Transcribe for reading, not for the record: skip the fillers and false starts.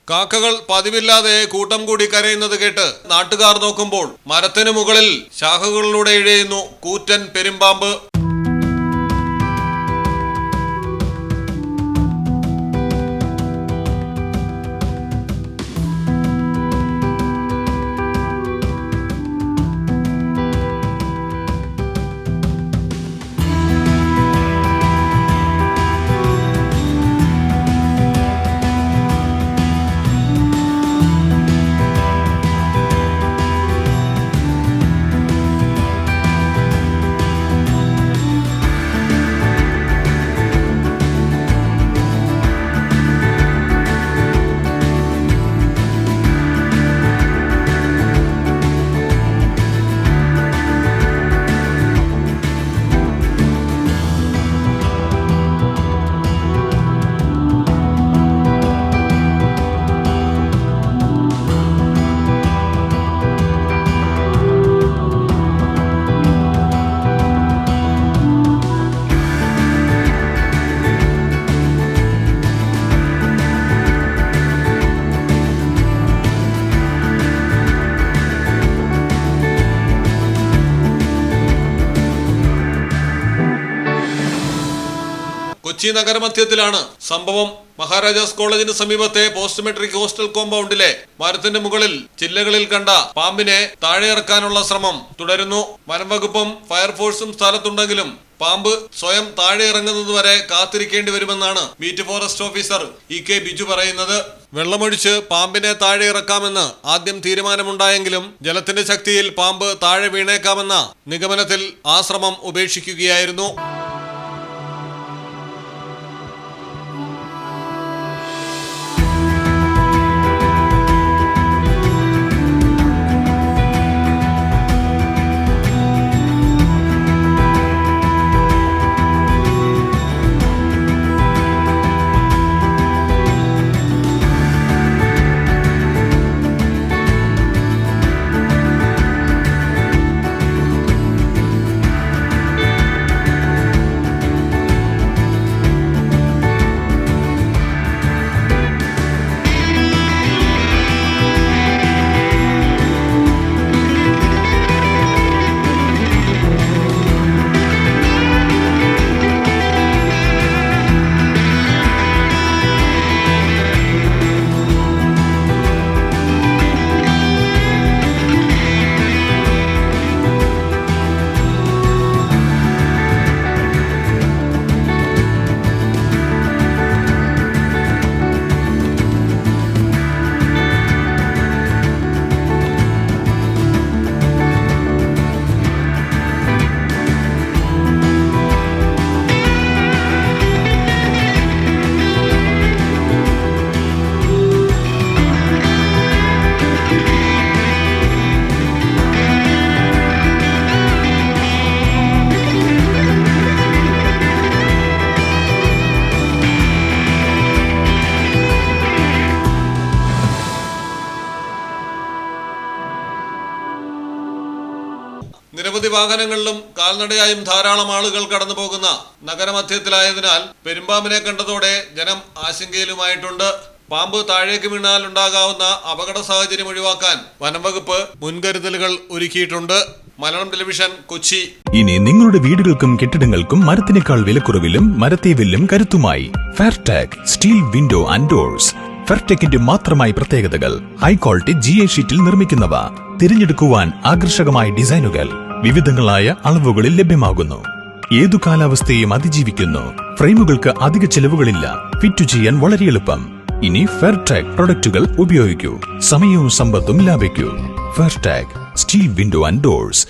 കാക്കകൾ പതിവില്ലാതെ കൂട്ടം കൂടി കരയുന്നത് കേട്ട് നാട്ടുകാർ നോക്കുമ്പോൾ മരത്തിനു മുകളിൽ ശാഖകളിലൂടെ ഇഴയുന്നു കൂറ്റൻ പെരുമ്പാമ്പ്. കൊച്ചി നഗരമധ്യത്തിലാണ് സംഭവം. മഹാരാജാസ് കോളേജിന് സമീപത്തെ പോസ്റ്റ് മെട്രിക് ഹോസ്റ്റൽ കോമ്പൗണ്ടിലെ മരത്തിന്റെ മുകളിൽ ചില്ലകളിൽ കണ്ട പാമ്പിനെ താഴെ ഇറക്കാനുള്ള ശ്രമം തുടരുന്നു. വനംവകുപ്പും ഫയർഫോഴ്സും സ്ഥലത്തുണ്ടെങ്കിലും പാമ്പ് സ്വയം താഴെ ഇറങ്ങുന്നതുവരെ കാത്തിരിക്കേണ്ടി വരുമെന്നാണ് beat forest officer EK Biju പറയുന്നത്. വെള്ളമൊഴിച്ച് പാമ്പിനെ താഴെ ഇറക്കാമെന്ന് ആദ്യം തീരുമാനമുണ്ടായെങ്കിലും ജലത്തിന്റെ ശക്തിയിൽ പാമ്പ് താഴെ വീണേക്കാമെന്ന നിഗമനത്തിൽ ആ ശ്രമം ഉപേക്ഷിക്കുകയായിരുന്നു. നിരവധി വാഹനങ്ങളിലും കാൽനടയായും ധാരാളം ആളുകൾ കടന്നു പോകുന്ന നഗരമധ്യത്തിലായതിനാൽ പെരുമ്പാമ്പിനെ കണ്ടതോടെ ജനം ആശങ്കയിലുമായിട്ടുണ്ട്. പാമ്പ് താഴേക്ക് വീണാൽ ഉണ്ടാകാവുന്ന അപകട സാഹചര്യം ഒഴിവാക്കാൻ വനംവകുപ്പ് മുൻകരുതലുകൾ ഒരുക്കിയിട്ടുണ്ട്. മലയാളം ടെലിവിഷൻ, കൊച്ചി. ഇനി നിങ്ങളുടെ വീടുകൾക്കും കെട്ടിടങ്ങൾക്കും മരത്തിനേക്കാൾ വിലക്കുറവിലും മരത്തെ വെല്ലും കരുത്തുമായി ഫെയർടെക് സ്റ്റീൽ വിൻഡോ ആൻഡ് ഡോർസ്. ഫെയർടെക്കിന്റെ മാത്രമായി പ്രത്യേകതകൾ: ഹൈ ക്വാളിറ്റി GA ഷീറ്റിൽ നിർമ്മിക്കുന്നവ, തിരഞ്ഞെടുക്കുവാൻ ആകർഷകമായ ഡിസൈനുകൾ, വിവിധങ്ങളായ അളവുകളിൽ ലഭ്യമാകുന്നു, ഏതു കാലാവസ്ഥയും അതിജീവിക്കുന്നു. ഫ്രെയിമുകൾക്ക് അധിക ചെലവുകളില്ല, ഫിറ്റ് ചെയ്യാൻ വളരെ എളുപ്പം. ഇനി ഫെയർടെക് പ്രൊഡക്റ്റുകൾ ഉപയോഗിക്കൂ, സമയവും സമ്പത്തും ലാഭിക്കൂ. ഫെയർടെക് സ്റ്റീൽ വിൻഡോ ആൻഡ് ഡോർസ്.